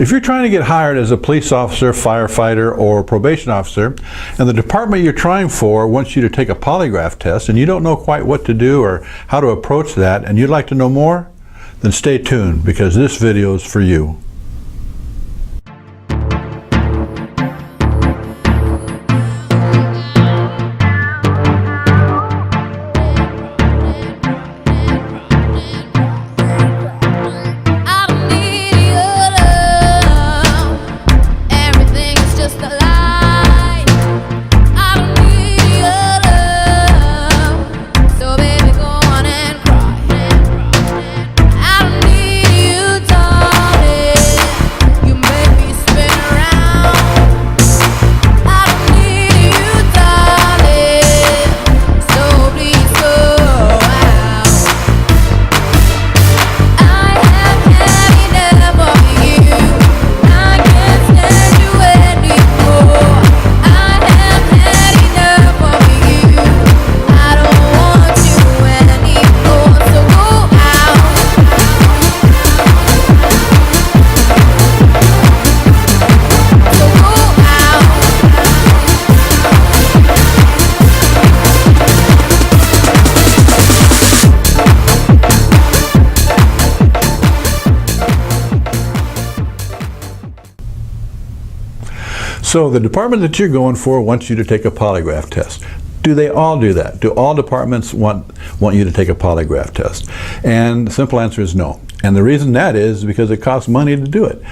If you're trying to get hired as a police officer, firefighter, or probation officer, and the department you're trying for wants you to take a polygraph test, and you don't know quite what to do or how to approach that, and you'd like to know more, then stay tuned, because this video is for you. So the department that you're going for wants you to take a polygraph test. Do they all do that? Do all departments want you to take a polygraph test? And the simple answer is no. And the reason that is because it costs money to do it.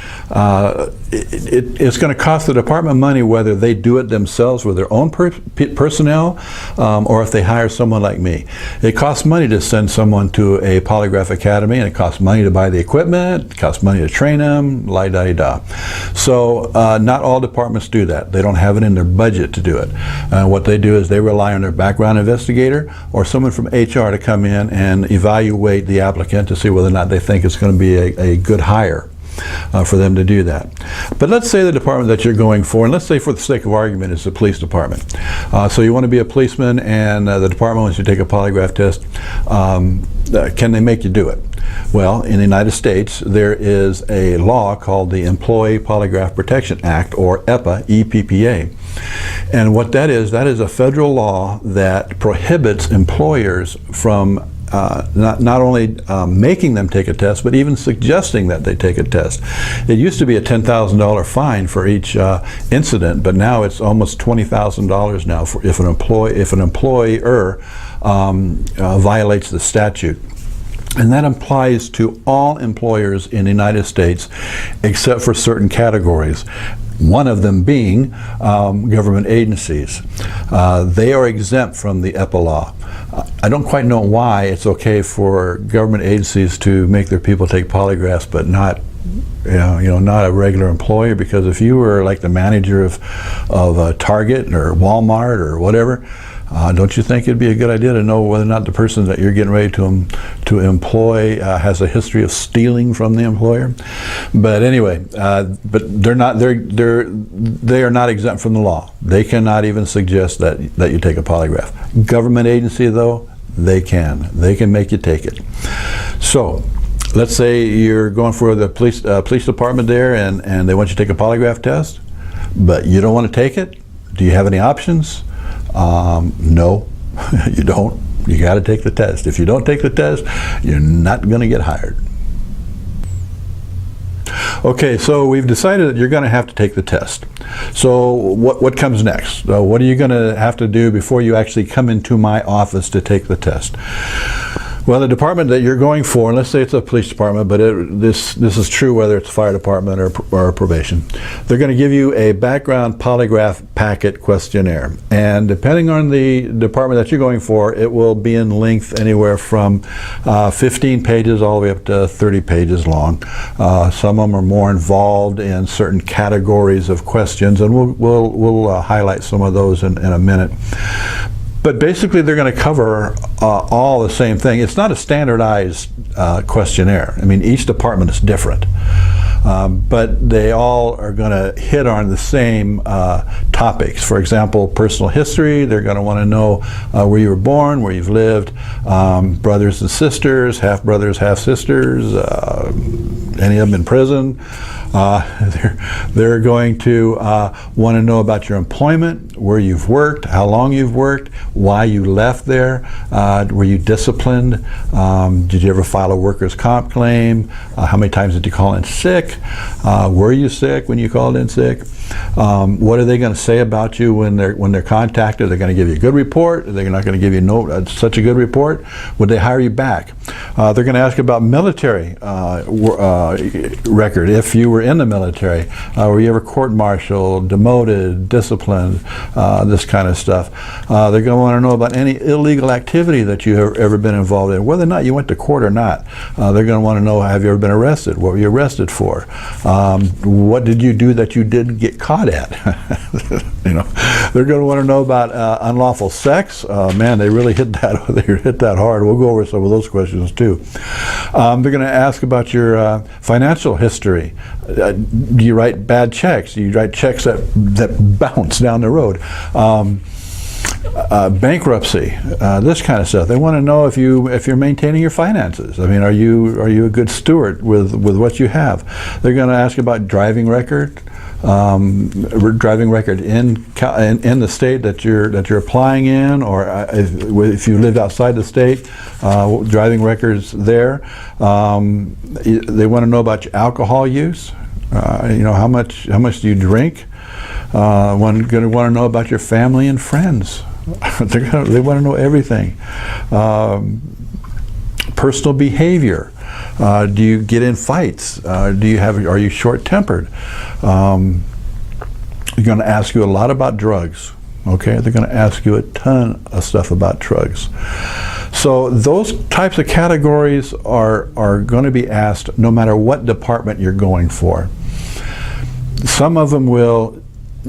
It's going to cost the department money whether they do it themselves with their own personnel or if they hire someone like me. It costs money to send someone to a polygraph academy, and it costs money to buy the equipment, it costs money to train them, la-da-da. So not all departments do that. They don't have it in their budget to do it. What they do is they rely on their background investigator or someone from HR to come in and evaluate the applicant to see whether or not they think it's going to be a good hire for them to do that. But let's say the department that you're going for, and let's say for the sake of argument, it's the police department. So you want to be a policeman, and the department wants you to take a polygraph test. Can they make you do it? Well, in the United States, there is a law called the Employee Polygraph Protection Act, or EPA, EPPA. And what that is a federal law that prohibits employers from not only making them take a test, but even suggesting that they take a test. It used to be a $10,000 fine for each incident, but now it's almost $20,000 now for if an employer violates the statute. And that applies to all employers in the United States except for certain categories. One of them being government agencies. They are exempt from the EPA law. I don't quite know why it's okay for government agencies to make their people take polygraphs, but not not a regular employer, because if you were like the manager of Target or Walmart or whatever, don't you think it'd be a good idea to know whether or not the person that you're getting ready to employ has a history of stealing from the employer? But anyway, but they are not exempt from the law. They cannot even suggest that you take a polygraph. Government agency, though, they can make you take it. So let's say you're going for the police department there, and they want you to take a polygraph test, but you don't want to take it. Do you have any options? No, you don't. You got to take the test. If you don't take the test, you're not going to get hired. Okay, so we've decided that you're going to have to take the test. So what comes next? What are you going to have to do before you actually come into my office to take the test? Well, the department that you're going for, and let's say it's a police department, but this is true whether it's a fire department or probation, they're going to give you a background polygraph packet questionnaire. And depending on the department that you're going for, it will be in length anywhere from 15 pages all the way up to 30 pages long. Some of them are more involved in certain categories of questions, and we'll highlight some of those in a minute. But basically, they're going to cover all the same thing. It's not a standardized questionnaire. I mean, each department is different. But they all are going to hit on the same topics. For example, personal history. They're going to want to know where you were born, where you've lived, brothers and sisters, half brothers, half sisters, any of them in prison. They're going to want to know about your employment, where you've worked, how long you've worked, why you left there, were you disciplined, did you ever file a workers' comp claim, how many times did you call in sick, were you sick when you called in sick, what are they going to say about you when they're contacted? They're going to give you a good report? They're not going to give you such a good report? Would they hire you back? They're going to ask about military record. If you were in the military, were you ever court-martialed, demoted, disciplined, this kind of stuff. They're going to want to know about any illegal activity that you have ever been involved in, whether or not you went to court or not. They're going to want to know, have you ever been arrested? What were you arrested for? What did you do that you didn't get caught at? They're going to want to know about unlawful sex. Man, they really hit that. They hit that hard. We'll go over some of those questions too. They're going to ask about your financial history. Do you write bad checks? Do you write checks that bounce down the road? Bankruptcy, this kind of stuff. They want to know if you're maintaining your finances. I mean, are you a good steward with what you have? They're going to ask about driving record. Driving record in the state that you're applying in, or if you lived outside the state, driving records there. They want to know about your alcohol use. How much do you drink? Going to want to know about your family and friends. They want to know everything. Personal behavior. Do you get in fights? Are you short-tempered? They're going to ask you a lot about drugs. Okay, they're going to ask you a ton of stuff about drugs. So those types of categories are going to be asked no matter what department you're going for. Some of them will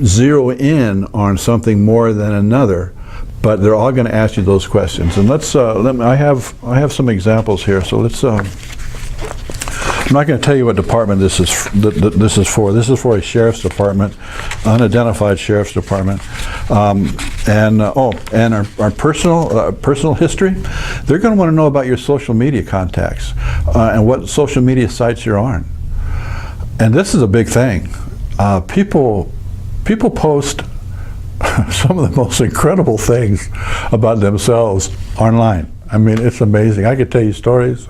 zero in on something more than another, but they're all going to ask you those questions. And I have some examples here. So let's. I'm not going to tell you what department this is for. This is for a sheriff's department, unidentified sheriff's department, and our personal history. They're going to want to know about your social media contacts and what social media sites you're on. And this is a big thing. People post some of the most incredible things about themselves online. I mean, it's amazing. I could tell you stories.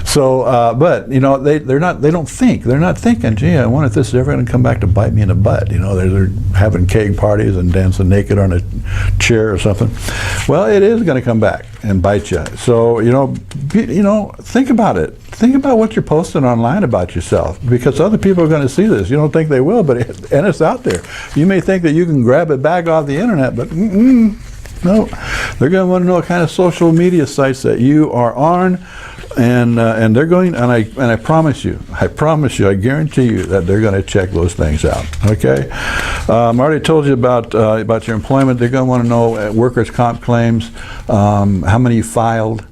So, but they don't think. They're not thinking, gee, I wonder if this is ever going to come back to bite me in the butt. They're having keg parties and dancing naked on a chair or something. Well, it is going to come back and bite you. So, think about it. Think about what you're posting online about yourself, because other people are going to see this. You don't think they will, but it's out there. You may think that you can grab it back off the internet, but no. They're going to want to know what kind of social media sites that you are on. And they're going, and I promise you, I guarantee you that they're going to check those things out. Okay, I already told you about your employment. They're going to want to know workers' comp claims, how many you filed,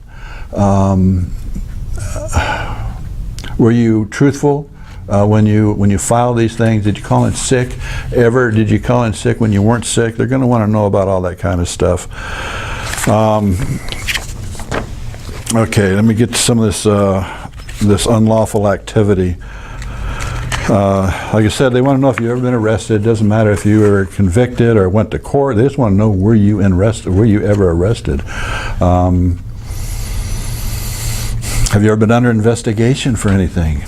were you truthful when you file these things? Did you call in sick ever? Did you call in sick when you weren't sick? They're going to want to know about all that kind of stuff. Okay, let me get to some of this unlawful activity. Like I said, they want to know if you've ever been arrested. It doesn't matter if you were convicted or went to court. They just want to know, were you ever arrested? Have you ever been under investigation for anything?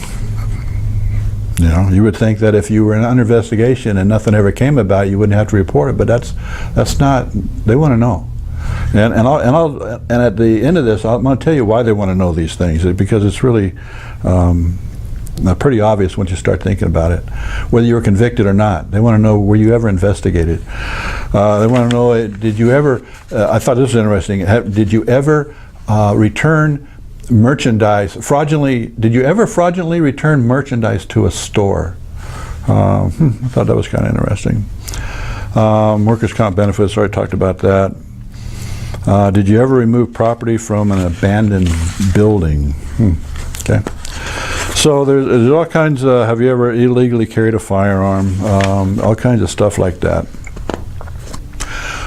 You would think that if you were under investigation and nothing ever came about, you wouldn't have to report it. But that's not. They want to know. And at the end of this, I'm going to tell you why they want to know these things, because it's really pretty obvious once you start thinking about it. Whether you were convicted or not, they want to know, were you ever investigated? They want to know, did you ever? I thought this was interesting. Did you ever return merchandise fraudulently? Did you ever fraudulently return merchandise to a store? I thought that was kind of interesting. Workers' comp benefits. Already talked about that. Did you ever remove property from an abandoned building? Okay. So there's all kinds of, have you ever illegally carried a firearm? All kinds of stuff like that.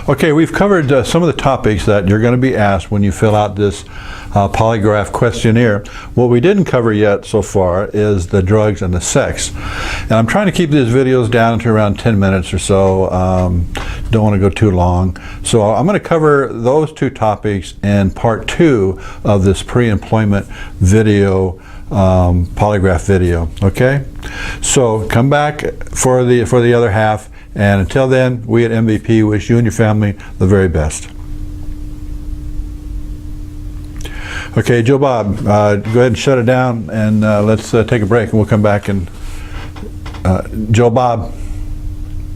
Okay, we've covered some of the topics that you're going to be asked when you fill out this polygraph questionnaire. What we didn't cover yet so far is the drugs and the sex. And I'm trying to keep these videos down to around 10 minutes or so. Don't want to go too long. So I'm going to cover those two topics in part 2 of this pre-employment video, polygraph video. Okay? So come back for the other half. And until then, we at MVP wish you and your family the very best. Okay, Joe Bob, go ahead and shut it down, and let's take a break, and we'll come back and Joe Bob,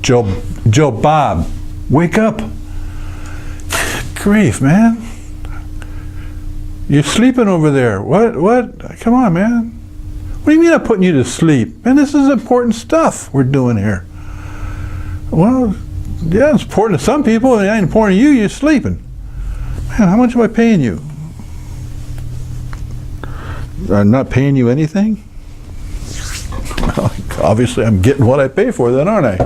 Joe Bob, wake up! Grief, man! You're sleeping over there. What? Come on, man! What do you mean I'm putting you to sleep? Man, this is important stuff we're doing here. Well, yeah, it's important to some people, and it ain't important to you. You're sleeping. Man, how much am I paying you? I'm not paying you anything? Well, obviously I'm getting what I pay for then, aren't I?